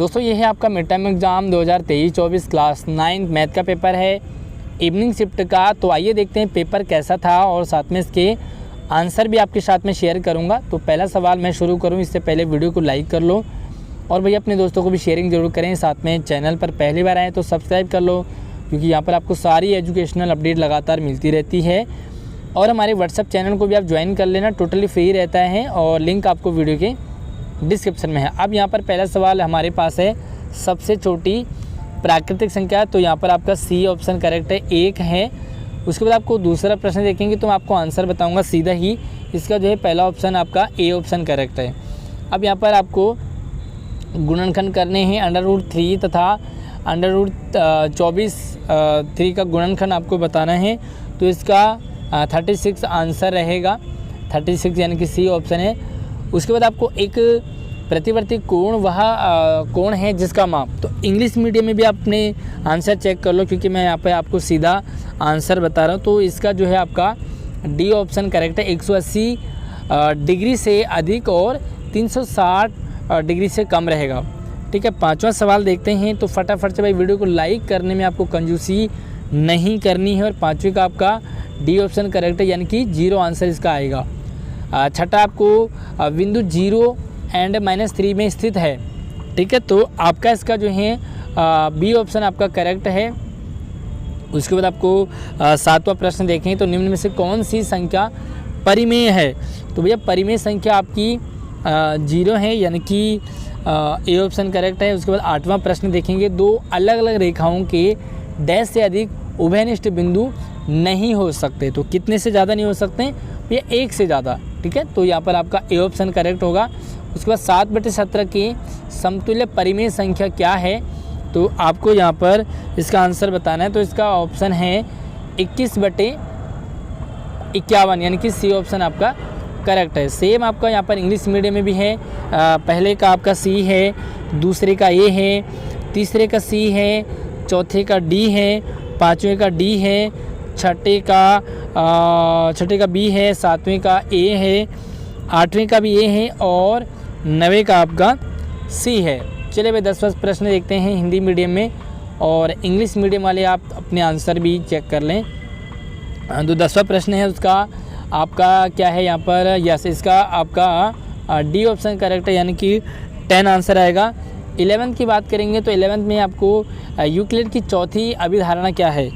दोस्तों ये है आपका mid term exam 2023-24 class 9 math का पेपर है इवनिंग शिफ्ट का। तो आइए देखते हैं पेपर कैसा था और साथ में इसके आंसर भी आपके साथ में शेयर करूंगा। तो पहला सवाल मैं शुरू करूं इससे पहले वीडियो को लाइक कर लो और भैया अपने दोस्तों को भी शेयरिंग ज़रूर करें। साथ में चैनल पर पहली बार आए तो सब्सक्राइब कर लो, क्योंकि यहाँ पर आपको सारी एजुकेशनल अपडेट लगातार मिलती रहती है। और हमारे व्हाट्सएप चैनल को भी आप ज्वाइन कर लेना, टोटली फ्री रहता है और लिंक आपको वीडियो के डिस्क्रिप्शन में है। अब यहाँ पर पहला सवाल हमारे पास है सबसे छोटी प्राकृतिक संख्या। तो यहाँ पर आपका सी ऑप्शन करेक्ट है, 1 है। उसके बाद आपको दूसरा प्रश्न देखेंगे तो मैं आपको आंसर बताऊंगा सीधा ही। इसका जो है पहला ऑप्शन आपका ए ऑप्शन करेक्ट है। अब यहाँ पर आपको गुणनखंड करने हैं √3 तथा √24 का गुणनखंड आपको बताना है। तो इसका 36 आंसर रहेगा, 36 यानी कि सी ऑप्शन है। उसके बाद आपको एक प्रतिवर्ती कोण, वह कोण है जिसका माप। तो इंग्लिश मीडियम में भी आपने आंसर चेक कर लो, क्योंकि मैं यहाँ पे आपको सीधा आंसर बता रहा हूँ। तो इसका जो है आपका डी ऑप्शन करेक्ट है, 180 डिग्री से अधिक और 360 डिग्री से कम रहेगा। ठीक है, पांचवा सवाल देखते हैं। तो फटाफट से भाई वीडियो को लाइक करने में आपको कंजूसी नहीं करनी है। और पाँचवीं का आपका डी ऑप्शन करेक्ट है, यानी कि 0 आंसर इसका आएगा। छठा आपको बिंदु 0 एंड -3 में स्थित है। ठीक है, तो आपका इसका जो है बी ऑप्शन आपका करेक्ट है। उसके बाद आपको सातवां प्रश्न देखें तो निम्न में से कौन सी संख्या परिमेय है। तो भैया परिमेय संख्या आपकी 0 है, यानी कि ए ऑप्शन करेक्ट है। उसके बाद आठवां प्रश्न देखेंगे, दो अलग अलग रेखाओं के डैश से अधिक उभयनिष्ठ बिंदु नहीं हो सकते। तो कितने से ज़्यादा नहीं हो सकते, ये 1 से ज़्यादा। ठीक है, तो यहाँ पर आपका ए ऑप्शन करेक्ट होगा। उसके बाद 7/17 की समतुल्य परिमेय संख्या क्या है। तो आपको यहाँ पर इसका आंसर बताना है। तो इसका ऑप्शन है 21/51, यानी कि सी ऑप्शन आपका करेक्ट है। सेम आपका यहाँ पर इंग्लिश मीडियम में भी है। पहले का आपका सी है, दूसरे का ए है, तीसरे का सी है, चौथे का डी है, पाँचवें का डी है, छठे का बी है, सातवें का ए है, आठवें का भी ए है और 9वें का आपका सी है। चलिए भाई 10वां प्रश्न देखते हैं हिंदी मीडियम में, और इंग्लिश मीडियम वाले आप अपने आंसर भी चेक कर लें। तो 10वां प्रश्न है, उसका आपका क्या है यहाँ पर, यस इसका आपका डी ऑप्शन करेक्ट है, यानी कि 10 आंसर आएगा। 11th की बात करेंगे तो 11th में आपको यूक्लिड की चौथी अभिधारणा क्या है।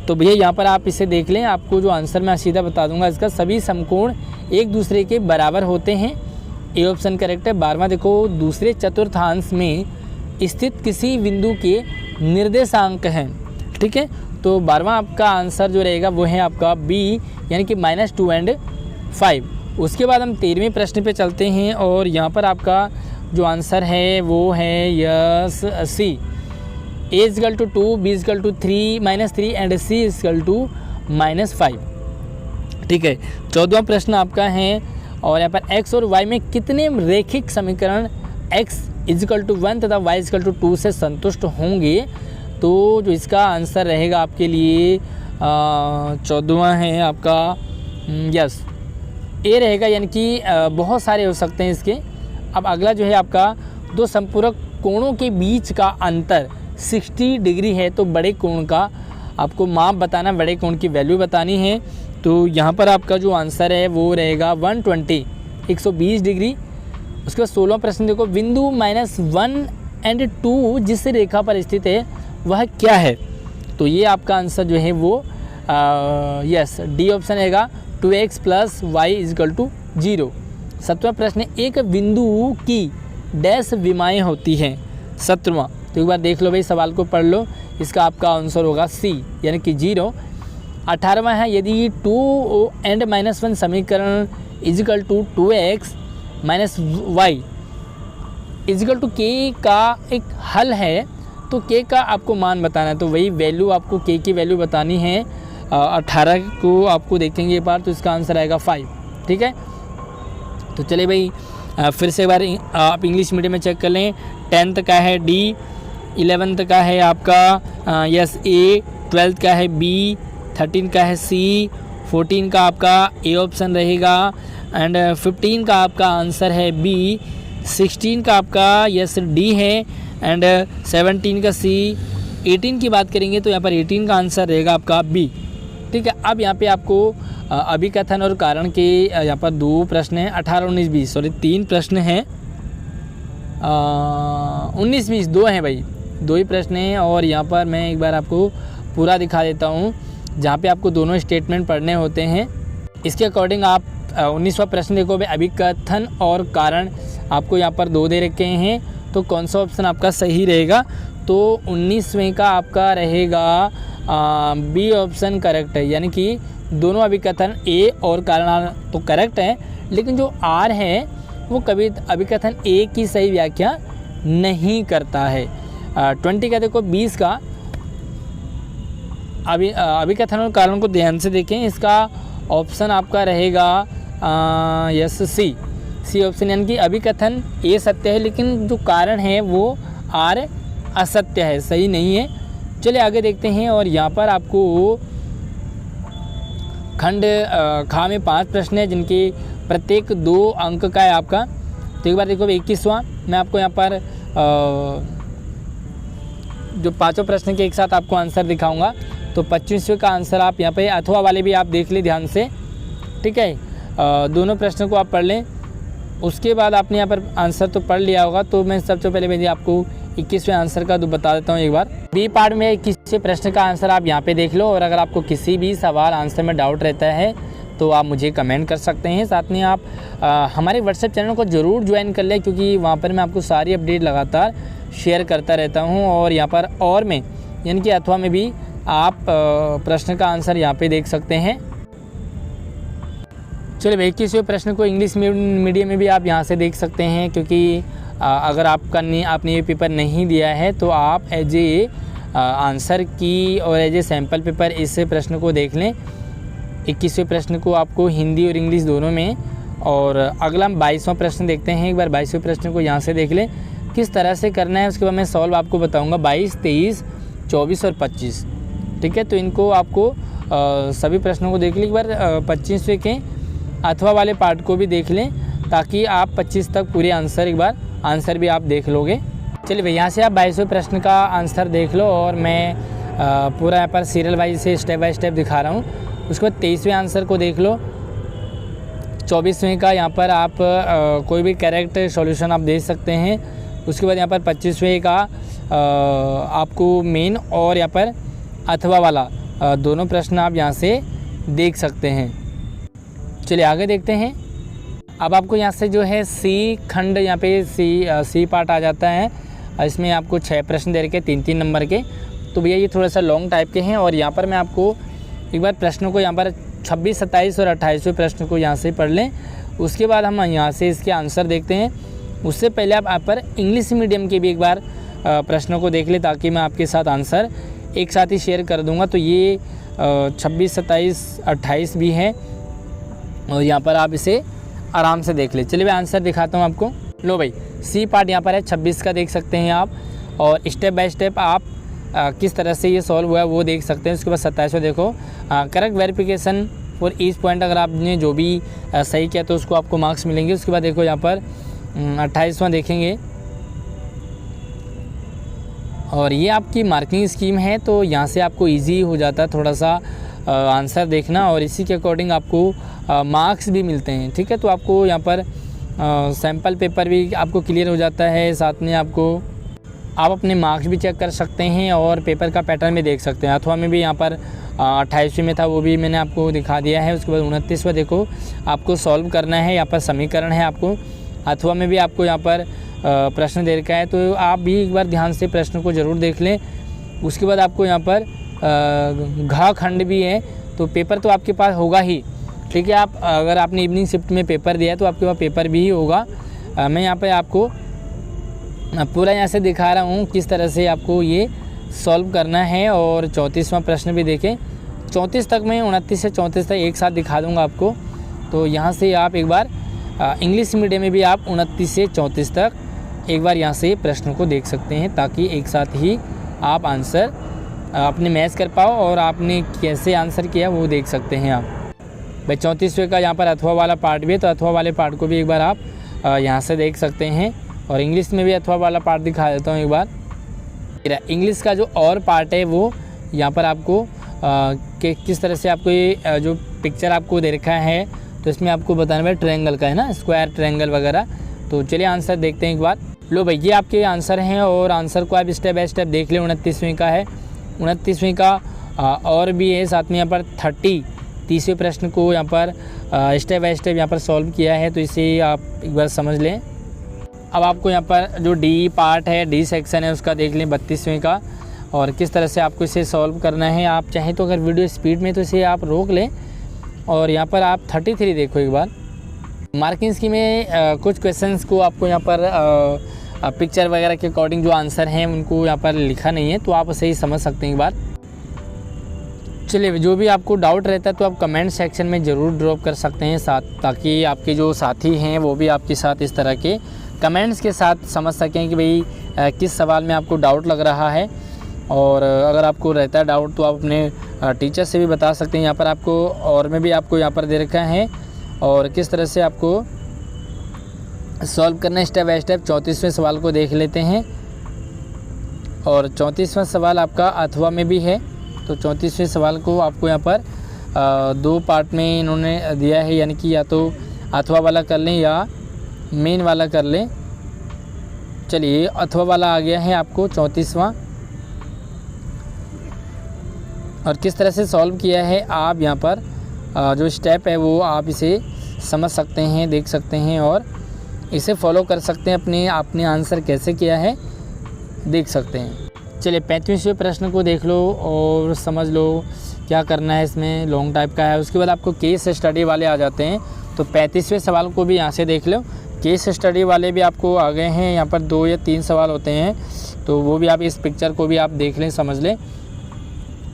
तो भैया यहाँ पर आप इसे देख लें, आपको जो आंसर मैं सीधा बता दूंगा इसका, सभी समकोण एक दूसरे के बराबर होते हैं, ए ऑप्शन करेक्ट है। 12वां देखो, दूसरे चतुर्थांश में स्थित किसी बिंदु के निर्देशांक हैं। ठीक है, तो 12वां आपका आंसर जो रहेगा वो है आपका बी, यानी कि -2 and 5। उसके बाद हम 13वें प्रश्न पे चलते हैं और यहाँ पर आपका जो आंसर है वो है yes C, A = 2, B = 3 -3 and C = -5। ठीक है, 14वां प्रश्न आपका है और यहाँ पर x और y में कितने रैखिक समीकरण x = 1 तथा y = 2 से संतुष्ट होंगे। तो जो इसका आंसर रहेगा आपके लिए 14वां है आपका यस ए रहेगा, यानी कि बहुत सारे हो सकते हैं इसके। अब अगला जो है आपका दो संपूरक कोणों के बीच का अंतर 60 डिग्री है। तो बड़े कोण का आपको माप बताना, बड़े कोण की वैल्यू बतानी है। तो यहाँ पर आपका जो आंसर है वो रहेगा 120 डिग्री। उसके बाद 16वां प्रश्न देखो, बिंदु -1 and 2 जिस रेखा पर स्थित है वह क्या है। तो ये आपका आंसर जो है वो यस डी ऑप्शन रहेगा, 2x + y = 0। 17वां प्रश्न, एक बिंदु की डैश विमाएँ होती हैं। 17वां, तो एक बार देख लो भाई, सवाल को पढ़ लो, इसका आपका आंसर होगा सी, यानी कि 0। 18वां है, यदि 2 and -1 समीकरण = 2x - y = k का एक हल है, तो k का आपको मान बताना है। तो वही वैल्यू आपको k की वैल्यू बतानी है। 18 को आपको देखेंगे एक बार, तो इसका आंसर आएगा 5। ठीक है, तो चलिए भाई फिर से एक बार आप इंग्लिश मीडियम में चेक कर लें। 10th का है डी, 11th का है आपका यस ए, 12th का है बी, 13 का है सी, 14 का आपका ए ऑप्शन रहेगा एंड 15 का आपका आंसर है बी, 16 का आपका यस डी है एंड 17 का सी। 18 की बात करेंगे तो यहाँ पर 18 का आंसर रहेगा आपका बी। ठीक है, अब यहाँ पे आपको अभिकथन और कारण के यहाँ पर 2 प्रश्न हैं, 18 19 20, सॉरी 3 प्रश्न हैं, 19 20 2 हैं भाई, 2 ही प्रश्न हैं। और यहाँ पर मैं एक बार आपको पूरा दिखा देता हूँ, जहाँ पे आपको दोनों स्टेटमेंट पढ़ने होते हैं। इसके अकॉर्डिंग आप 19वां प्रश्न देखो भाई, अभिकथन और कारण आपको यहाँ पर 2 दे रखे हैं, तो कौन सा ऑप्शन आपका सही रहेगा? तो 19वें का आपका रहेगा बी ऑप्शन करेक्ट है, यानी कि दोनों अभिकथन ए और कारण तो करेक्ट है, लेकिन जो आर है वो कभी अभिकथन ए की सही व्याख्या नहीं करता है। 20 का देखो, 20 का अभिकथन और कारण को ध्यान से देखें, इसका ऑप्शन आपका रहेगा यस सी ऑप्शन, यानी कि अभिकथन ए सत्य है लेकिन जो कारण है वो आर असत्य है, सही नहीं है। चलिए आगे देखते हैं। और यहाँ पर आपको खंड खा में 5 प्रश्न है, जिनके प्रत्येक 2 अंक का है आपका। तो एक बार देखो 21वां, मैं आपको यहाँ पर जो 5 प्रश्न के एक साथ आपको आंसर दिखाऊंगा। तो 25वें का आंसर आप यहाँ पे अथवा वाले भी आप देख लें ध्यान से, ठीक है। दोनों प्रश्नों को आप पढ़ लें, उसके बाद आपने यहाँ पर आंसर तो पढ़ लिया होगा। तो मैं सबसे पहले मैं आपको 21वें आंसर का बता देता हूँ एक बार। बी पार्ट में 21वें प्रश्न का आंसर आप यहाँ पे देख लो, और अगर आपको किसी भी सवाल आंसर में डाउट रहता है तो आप मुझे कमेंट कर सकते हैं। साथ में आप हमारे व्हाट्सएप चैनल को ज़रूर ज्वाइन कर लें, क्योंकि वहाँ पर मैं आपको सारी अपडेट लगातार शेयर करता रहता हूँ। और यहाँ पर और में यानी कि अथवा में भी आप प्रश्न का आंसर यहाँ पे देख सकते हैं। चलिए भाई, 21वें प्रश्न को इंग्लिश मीडियम में भी आप यहाँ से देख सकते हैं, क्योंकि अगर आपने ये पेपर नहीं दिया है तो आप एज ए आंसर की और एज ए सैम्पल पेपर इस प्रश्न को देख लें। 21वें प्रश्न को आपको हिंदी और इंग्लिश दोनों में। और अगला हम 22वां प्रश्न देखते हैं। एक बार 22वें प्रश्न को यहाँ से देख लें किस तरह से करना है, उसके बाद मैं सॉल्व आपको बताऊँगा। 22, 23, 24 और 25, ठीक है। तो इनको आपको सभी प्रश्नों को देख लें। एक बार 25वें के अथवा वाले पार्ट को भी देख लें, ताकि आप 25 तक पूरे आंसर एक बार आंसर भी आप देख लोगे। चलिए भाई, यहाँ से आप 22वें प्रश्न का आंसर देख लो, और मैं पूरा यहाँ पर सीरियल वाइज से स्टेप बाय स्टेप दिखा रहा हूँ। उसके बाद 23वें आंसर को देख लो। 24वें का यहाँ पर आप कोई भी करेक्ट सॉल्यूशन आप दे सकते हैं। उसके बाद यहाँ पर 25वें का आपको मेन और यहाँ पर अथवा वाला दोनों प्रश्न आप यहाँ से देख सकते हैं। चलिए आगे देखते हैं। अब आपको यहाँ से जो है सी खंड, यहाँ पे सी पार्ट आ जाता है। इसमें आपको 6 प्रश्न दे रखे 3-3 नंबर के। तो भैया ये थोड़ा सा लॉन्ग टाइप के हैं, और यहाँ पर मैं आपको एक बार प्रश्नों को यहाँ पर 26, 27 और 28वें प्रश्न को यहाँ से पढ़ लें। उसके बाद हम यहाँ से इसके आंसर देखते हैं। उससे पहले आप यहाँ पर इंग्लिश मीडियम के भी एक बार प्रश्नों को देख लें, ताकि मैं आपके साथ आंसर एक साथ ही शेयर कर दूँगा। तो ये 26, 27, 28 भी है, और यहाँ पर आप इसे आराम से देख ले। चलिए मैं आंसर दिखाता हूँ आपको। लो भाई, सी पार्ट यहाँ पर है 26 का, देख सकते हैं आप, और स्टेप बाय स्टेप आप किस तरह से ये सॉल्व हुआ है वो देख सकते हैं। उसके बाद 27वां देखो, correct verification for each point, अगर आपने जो भी सही किया तो उसको आपको मार्क्स मिलेंगे। उसके बाद देखो यहाँ पर 28वां देखेंगे, और ये आपकी मार्किंग स्कीम है, तो यहाँ से आपको ईजी हो जाता है थोड़ा सा आंसर देखना, और इसी के अकॉर्डिंग आपको मार्क्स भी मिलते हैं, ठीक है। तो आपको यहाँ पर सैम्पल पेपर भी आपको क्लियर हो जाता है। साथ में आपको आप अपने मार्क्स भी चेक कर सकते हैं, और पेपर का पैटर्न भी देख सकते हैं। अथवा में भी यहाँ पर 28वें में था, वो भी मैंने आपको दिखा दिया है। उसके बाद 29वां देखो, आपको सॉल्व करना है। यहाँ पर समीकरण है आपको। अथवा में भी आपको यहाँ पर प्रश्न दे रखा है, तो आप भी एक बार ध्यान से प्रश्न को ज़रूर देख लें। उसके बाद आपको यहाँ पर घा खंड भी है, तो पेपर तो आपके पास होगा ही, ठीक है। आप अगर आपने इवनिंग शिफ्ट में पेपर दिया है तो आपके पास पेपर भी होगा। मैं यहाँ पे आपको पूरा यहाँ से दिखा रहा हूँ किस तरह से आपको ये सॉल्व करना है। और 34वां प्रश्न भी देखें, 34 तक मैं 29 से 34 तक एक साथ दिखा दूँगा आपको। तो यहाँ से आप एक बार इंग्लिश मीडियम में भी आप 29 से 34 तक एक बार यहाँ से प्रश्न को देख सकते हैं, ताकि एक साथ ही आप आंसर अपने मैच कर पाओ, और आपने कैसे आंसर किया वो देख सकते हैं आप। भाई 34वें का यहाँ पर अथवा वाला पार्ट भी है, तो अथवा वाले पार्ट को भी एक बार आप यहाँ से देख सकते हैं। और इंग्लिश में भी अथवा वाला पार्ट दिखा देता हूँ एक बार। इंग्लिश का जो और पार्ट है वो यहाँ पर आपको कि किस तरह से आपको ये जो पिक्चर आपको दे रखा है, तो इसमें आपको बताना है ट्रायंगल का है ना, स्क्वायर ट्रायंगल वगैरह। तो चलिए आंसर देखते हैं एक बार। लो भाई ये आपके आंसर हैं और आंसर को आप स्टेप बाय स्टेप देख लें। 29वीं का है, 29वीं का और भी है, साथ में यहाँ पर 30वें प्रश्न को यहाँ पर स्टेप बाय स्टेप यहाँ पर सॉल्व किया है, तो इसे आप एक बार समझ लें। अब आपको यहाँ पर जो डी पार्ट है, डी सेक्शन है, उसका देख लें 32वें का, और किस तरह से आपको इसे सॉल्व करना है। आप चाहें तो अगर वीडियो स्पीड में तो इसे आप रोक लें और यहाँ पर आप 33 देखो एक बार। मार्किंग स्कीम में कुछ क्वेश्चंस को आपको यहाँ पर पिक्चर वगैरह के अकॉर्डिंग जो आंसर हैं उनको यहाँ पर लिखा नहीं है, तो आप उसे ही समझ सकते हैं एक बार। चलिए जो भी आपको डाउट रहता है तो आप कमेंट सेक्शन में ज़रूर ड्रॉप कर सकते हैं साथ, ताकि आपके जो साथी हैं वो भी आपके साथ इस तरह के कमेंट्स के साथ समझ सकें कि भाई किस सवाल में आपको डाउट लग रहा है। और अगर आपको रहता है डाउट तो आप अपने टीचर से भी बता सकते हैं। यहाँ पर आपको और में भी आपको यहाँ पर दे रखा है और किस तरह से आपको सॉल्व करना है स्टेप बाय स्टेप। 34वें सवाल को देख लेते हैं और 34वां सवाल आपका अथवा में भी है, तो 34वें सवाल को आपको यहाँ पर 2 पार्ट में इन्होंने दिया है, यानी कि या तो अथवा वाला कर लें या मेन वाला कर लें। चलिए अथवा वाला आ गया है आपको 34वां, और किस तरह से सॉल्व किया है आप यहाँ पर जो स्टेप है वो आप इसे समझ सकते हैं, देख सकते हैं और इसे फॉलो कर सकते हैं। आपने आंसर कैसे किया है देख सकते हैं। चलिए 35वें प्रश्न को देख लो और समझ लो क्या करना है। इसमें लॉन्ग टाइप का है, उसके बाद आपको केस स्टडी वाले आ जाते हैं, तो 35वें सवाल को भी यहाँ से देख लो। केस स्टडी वाले भी आपको आ गए हैं, यहाँ पर 2 या 3 सवाल होते हैं, तो वो भी आप इस पिक्चर को भी आप देख लें, समझ लें।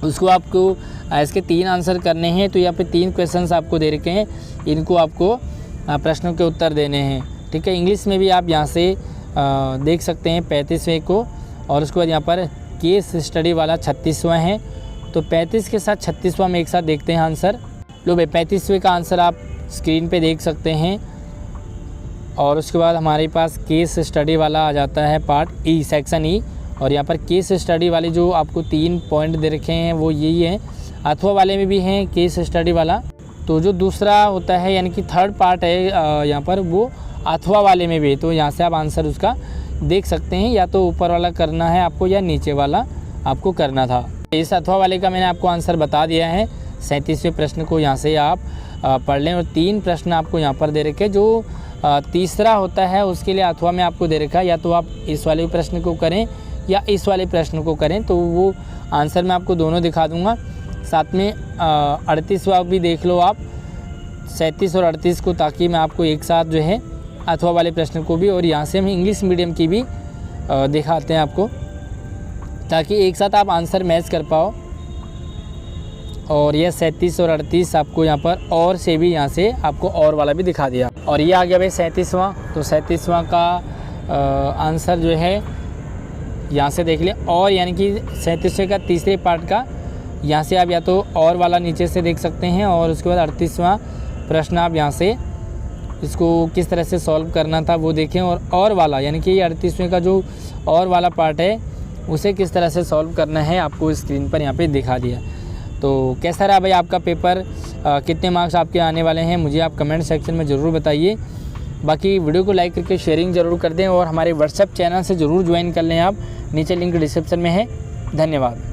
उसको आपको इसके 3 आंसर करने हैं, तो यहाँ पे 3 क्वेश्चंस आपको दे रखे हैं, इनको आपको प्रश्नों के उत्तर देने हैं, ठीक है। इंग्लिश में भी आप यहाँ से देख सकते हैं 35वें को, और उसके बाद यहाँ पर केस स्टडी वाला 36वां है, तो 35 के साथ 36वां में एक साथ देखते हैं आंसर। लो भाई 35वें का आंसर आप स्क्रीन पे देख सकते हैं, और उसके बाद हमारे पास केस स्टडी वाला आ जाता है पार्ट ई, सेक्शन ई, और यहाँ पर केस स्टडी वाले जो आपको 3 पॉइंट दे रखे हैं वो यही है। अथवा वाले में भी हैं केस स्टडी वाला, तो जो दूसरा होता है यानी कि 3rd पार्ट है यहाँ पर, वो अथवा वाले में भी, तो यहाँ से आप आंसर उसका देख सकते हैं, या तो ऊपर वाला करना है आपको या नीचे वाला आपको करना था। इस अथवा वाले का मैंने आपको आंसर बता दिया है। 37वें प्रश्न को यहाँ से आप पढ़ लें, और 3 प्रश्न आपको यहाँ पर दे रखे, जो तीसरा होता है उसके लिए अथवा में आपको दे रखा है, या तो आप इस वाले प्रश्न को करें या इस वाले प्रश्न को करें, तो वो आंसर मैं आपको दोनों दिखा दूंगा। साथ में 38वां भी देख लो आप, 37 और 38 को, ताकि मैं आपको एक साथ जो है अथवा वाले प्रश्न को भी, और यहाँ से हम इंग्लिश मीडियम की भी दिखाते हैं आपको, ताकि एक साथ आप आंसर मैच कर पाओ। और यह 37 और 38 आपको यहाँ पर और से भी यहाँ से आपको और वाला भी दिखा दिया। और ये आ गया भाई 37वां, तो 37वां का आंसर जो है यहाँ से देख लें, और यानी कि 37वें का तीसरे पार्ट का यहाँ से आप या तो और वाला नीचे से देख सकते हैं, और उसके बाद 38वां प्रश्न आप यहाँ से इसको किस तरह से सॉल्व करना था वो देखें, और वाला यानी कि 38वें का जो और वाला पार्ट है उसे किस तरह से सॉल्व करना है आपको स्क्रीन पर यहाँ पे दिखा दिया। तो कैसा रहा भाई आपका पेपर, कितने मार्क्स आपके आने वाले हैं मुझे आप कमेंट सेक्शन में ज़रूर बताइए। बाकी वीडियो को लाइक करके शेयरिंग ज़रूर कर दें, और हमारे व्हाट्सएप चैनल से ज़रूर ज्वाइन कर लें आप, नीचे लिंक डिस्क्रिप्शन में है। धन्यवाद।